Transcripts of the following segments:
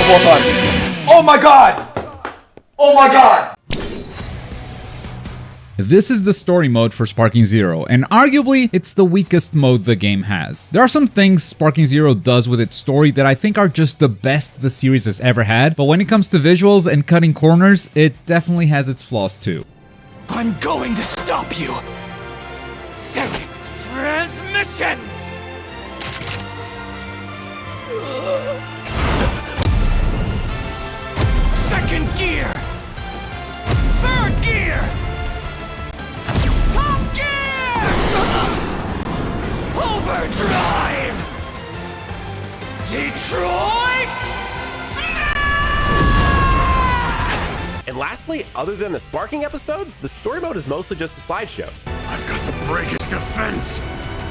all time. Oh my god! Oh my god! This is the story mode for Sparking Zero, and arguably, it's the weakest mode the game has. There are some things Sparking Zero does with its story that I think are just the best the series has ever had, but when it comes to visuals and cutting corners, it definitely has its flaws too. I'm going to stop you! Second transmission! Second gear! Third gear! Top gear! Overdrive! Detroit! Smash! And lastly, other than the sparking episodes, the story mode is mostly just a slideshow. I've got to break his defense.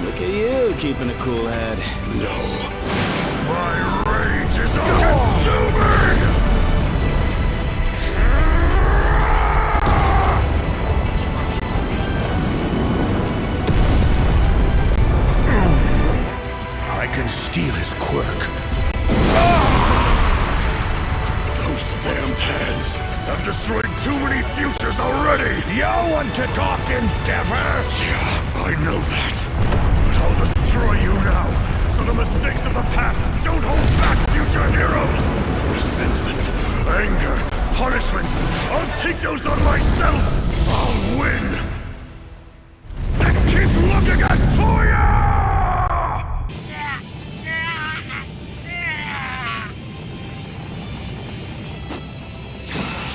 Look at you, keeping a cool head. No. My rage is all-consuming! I can steal his quirk. Those damned hands have destroyed too many futures already! You want to talk, Endeavor? Yeah, I know that. But I'll destroy you now, so the mistakes of the past don't hold back future heroes! Resentment, anger, punishment, I'll take those on myself! I'll win! And keep looking at Toya!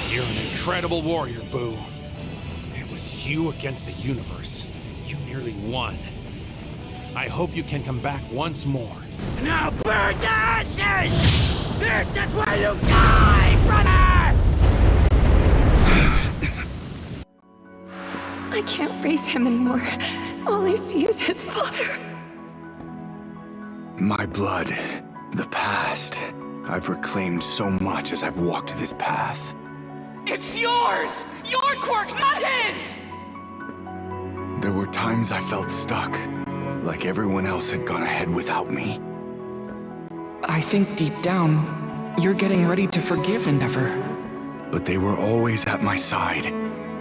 You're an incredible warrior, Boo. It was you against the universe, and you nearly won. I hope you can come back once more. Now burn to ashes! This is where you die, brother! I can't raise him anymore. All I see is his father. My blood, the past. I've reclaimed so much as I've walked this path. It's yours! Your quirk, not his! There were times I felt stuck, like everyone else had gone ahead without me. I think deep down, you're getting ready to forgive Endeavor. But they were always at my side,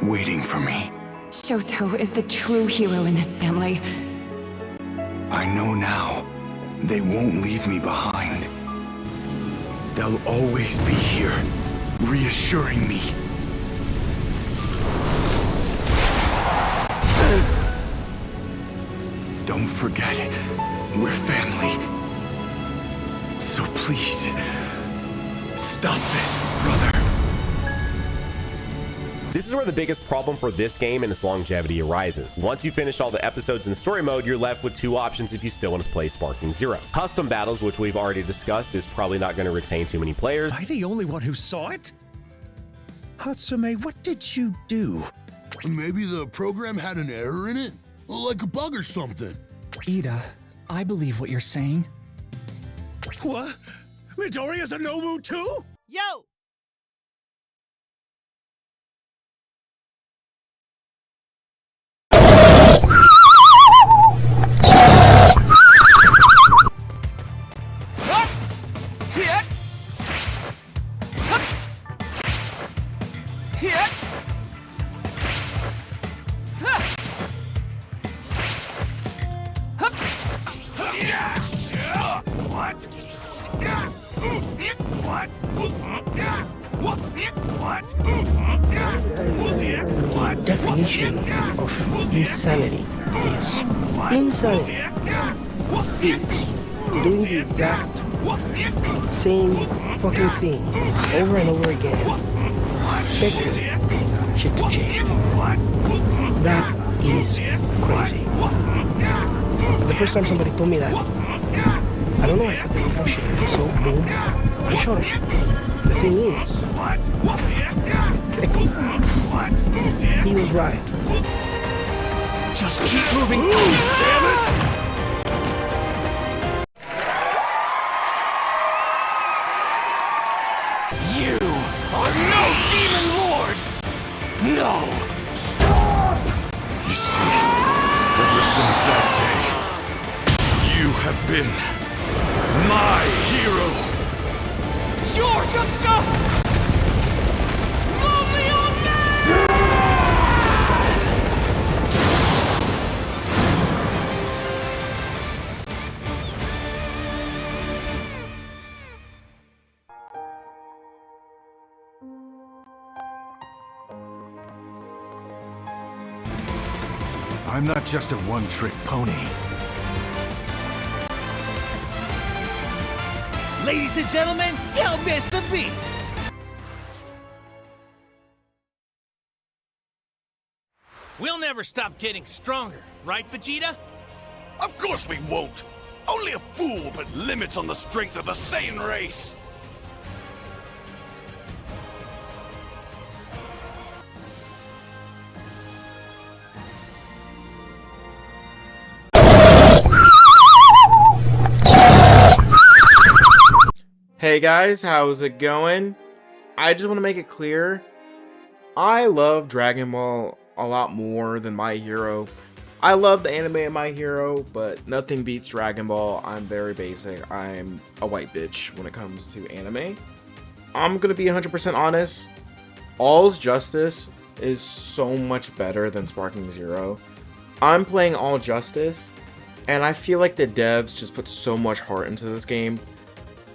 waiting for me. Shoto is the true hero in this family. I know now, they won't leave me behind. They'll always be here, reassuring me. Don't forget, we're family. So please, stop this, brother. This is where the biggest problem for this game and its longevity arises. Once you finish all the episodes in story mode, you're left with two options if you still want to play Sparking Zero. Custom battles, which we've already discussed, is probably not going to retain too many players. Am I the only one who saw it? Hatsume, what did you do? Maybe the program had an error in it? Like a bug or something. Ida, I believe what you're saying. What? Midoriya's a Nomu too? Yo! The definition of insanity is insanity is doing the exact same fucking thing over and over again, expecting shit to change. That is crazy. The first time somebody told me that, I don't know, I thought they were bullshitting me, so boom, I shot him. The thing is, he was right. Just keep moving, damn it! You are no demon lord! No! You see, ever since that day, you have been my hero. sure just to roll me on down! I'm not just a one-trick pony. Ladies and gentlemen, don't miss a beat! We'll never stop getting stronger, right, Vegeta? Of course we won't! Only a fool will put limits on the strength of the Saiyan race! Hey guys, how's it going? I just want to make it clear, I love Dragon Ball a lot more than My Hero. I love the anime of My Hero, but nothing beats Dragon Ball. I'm very basic. I'm a white bitch when it comes to anime. I'm gonna be 100% honest. All's Justice is so much better than Sparking Zero. I'm playing All Justice, and I feel like the devs just put so much heart into this game.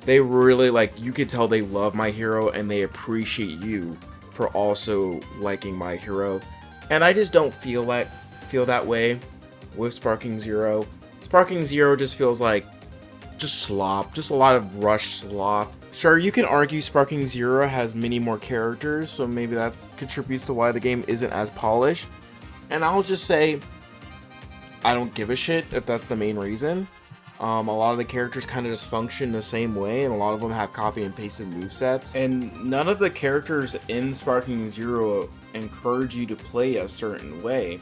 They really, like, you could tell they love My Hero and they appreciate you for also liking My Hero. And I just don't feel that way with Sparking Zero. Sparking Zero just feels like just slop, just a lot of rush slop. Sure, you can argue Sparking Zero has many more characters, so maybe that contributes to why the game isn't as polished. And I'll just say, I don't give a shit if that's the main reason. A lot of the characters kind of just function the same way, and a lot of them have copy and pasted movesets. And none of the characters in Sparking Zero encourage you to play a certain way.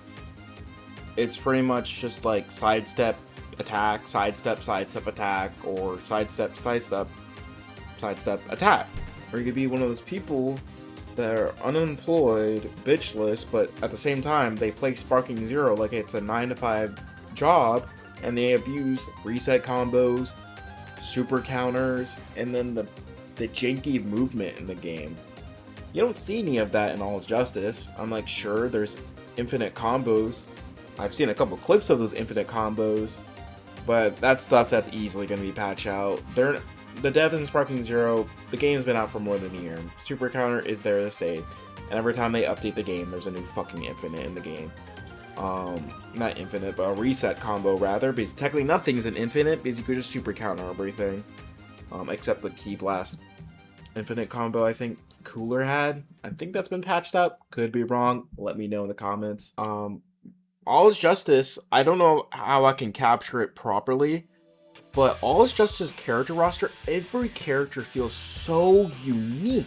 It's pretty much just like sidestep, attack, sidestep, attack, or sidestep, attack. Or you could be one of those people that are unemployed, bitchless, but at the same time, they play Sparking Zero like it's a 9-to-5 job, and they abuse reset combos, super counters, and then the janky movement in the game. You don't see any of that in All's Justice. I'm like, sure, there's infinite combos. I've seen a couple clips of those infinite combos, but that's stuff that's easily going to be patched out. The devs in Sparking Zero, the game's been out for more than a year. Super counter is there to stay, and every time they update the game, there's a new fucking infinite in the game. Not infinite, but a reset combo rather, because technically nothing's an infinite, because you could just super counter everything, except the Ki Blast infinite combo I think Cooler had. I think that's been patched up, could be wrong, let me know in the comments. All's Justice, I don't know how I can capture it properly, but All's Justice character roster, every character feels so unique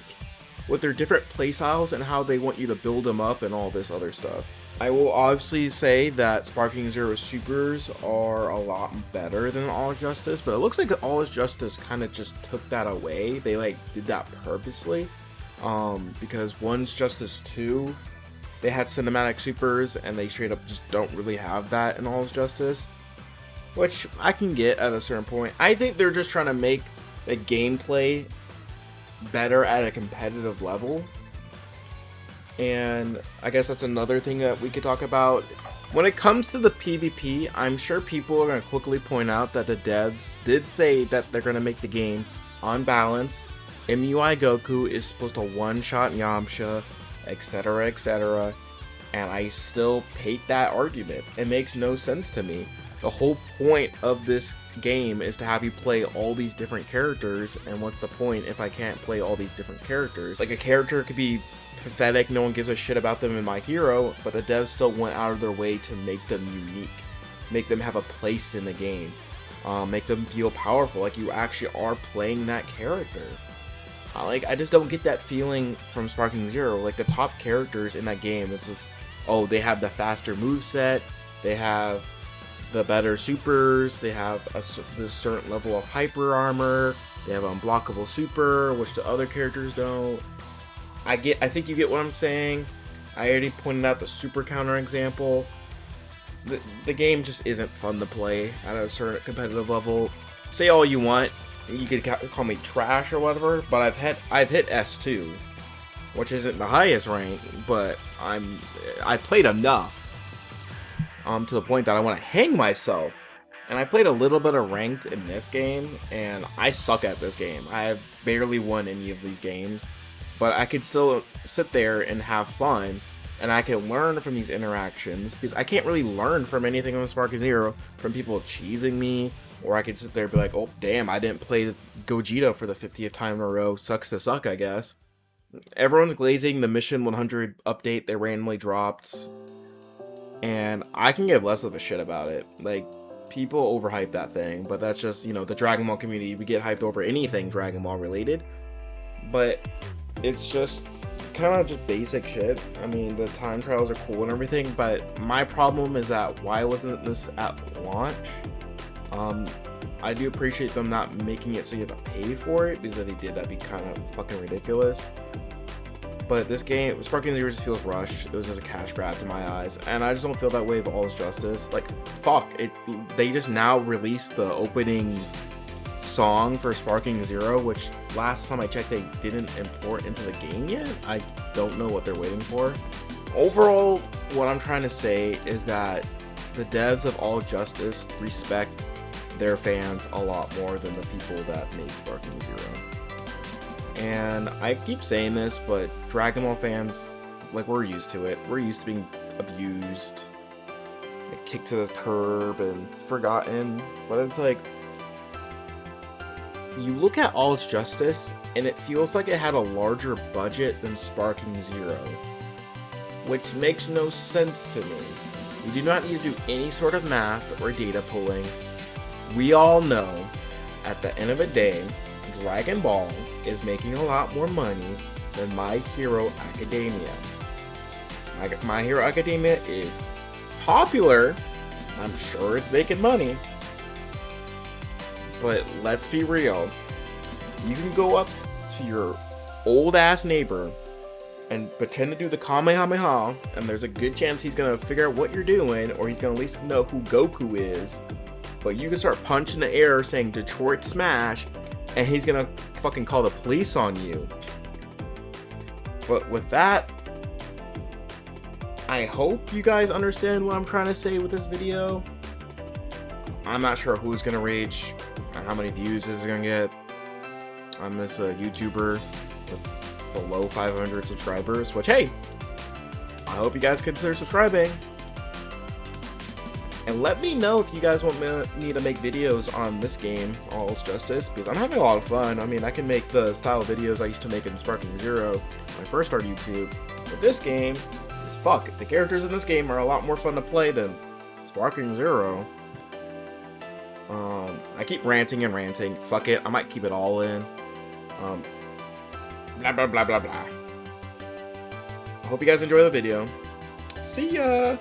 with their different playstyles and how they want you to build them up and all this other stuff. I will obviously say that Sparking Zero Supers are a lot better than All Justice, but it looks like All Justice kind of just took that away. They like did that purposely, because One's Justice 2, they had cinematic supers, and they straight up just don't really have that in All Justice, which I can get at a certain point. I think they're just trying to make the gameplay better at a competitive level. And I guess that's another thing that we could talk about. When it comes to the PvP, I'm sure people are going to quickly point out that the devs did say that they're going to make the game on balance. MUI Goku is supposed to one-shot Yamcha, etc, etc. And I still hate that argument. It makes no sense to me. The whole point of this game is to have you play all these different characters, and what's the point if I can't play all these different characters? Like, a character could be pathetic, no one gives a shit about them in My Hero, but the devs still went out of their way to make them unique, make them have a place in the game, make them feel powerful, like you actually are playing that character. I just don't get that feeling from Sparking Zero. Like, the top characters in that game, it's just, oh, they have the faster moveset, they have the better supers, they have this certain level of hyper armor, they have unblockable super, which the other characters don't. I think you get what I'm saying. I already pointed out the super counter example. The game just isn't fun to play at a certain competitive level. Say all you want, you could call me trash or whatever, but I've hit S2, which isn't the highest rank, but I played enough to the point that I want to hang myself. And I played a little bit of ranked in this game, and I suck at this game. I have barely won any of these games, but I could still sit there and have fun, and I can learn from these interactions, because I can't really learn from anything on Sparking Zero, from people cheesing me, or I could sit there and be like, oh damn, I didn't play Gogeta for the 50th time in a row, sucks to suck, I guess. Everyone's glazing the Mission 100 update they randomly dropped, and I can give less of a shit about it. Like, people overhype that thing, but that's just, you know, the Dragon Ball community. We get hyped over anything Dragon Ball related, but it's just kind of just basic shit. I mean, the time trials are cool and everything, but my problem is that why wasn't this at launch? I do appreciate them not making it so you have to pay for it, because if they did, that'd be kind of fucking ridiculous. But this game, Sparking Zero, just feels rushed. It was just a cash grab to my eyes, and I just don't feel that way of All Is Justice. Like, fuck it. They just now released the opening song for Sparking Zero, which last time I checked, they didn't import into the game yet. I don't know what they're waiting for. Overall, what I'm trying to say is that the devs of All Justice respect their fans a lot more than the people that made Sparking Zero. And I keep saying this, but Dragon Ball fans, like, we're used to it. We're used to being abused, like, kicked to the curb and forgotten. But it's like, you look at All Is Justice, and it feels like it had a larger budget than Sparking Zero, which makes no sense to me. We do not need to do any sort of math or data pulling. We all know, at the end of the day, Dragon Ball is making a lot more money than My Hero Academia. My Hero Academia is popular. I'm sure it's making money. But let's be real. You can go up to your old ass neighbor and pretend to do the Kamehameha, and there's a good chance he's gonna figure out what you're doing, or he's gonna at least know who Goku is. But you can start punching the air saying Detroit Smash, and he's gonna fucking call the police on you. But with that, I hope you guys understand what I'm trying to say with this video. I'm not sure who's gonna rage and how many views this is gonna get. I'm this YouTuber with below 500 subscribers, which, hey, I hope you guys consider subscribing. And let me know if you guys want me to make videos on this game, All Is Justice, because I'm having a lot of fun. I mean, I can make the style of videos I used to make in Sparking Zero when I first started YouTube. But this game is fuck. The characters in this game are a lot more fun to play than Sparking Zero. I keep ranting and ranting. Fuck it, I might keep it all in. Blah, blah, blah, blah, blah. I hope you guys enjoy the video. See ya!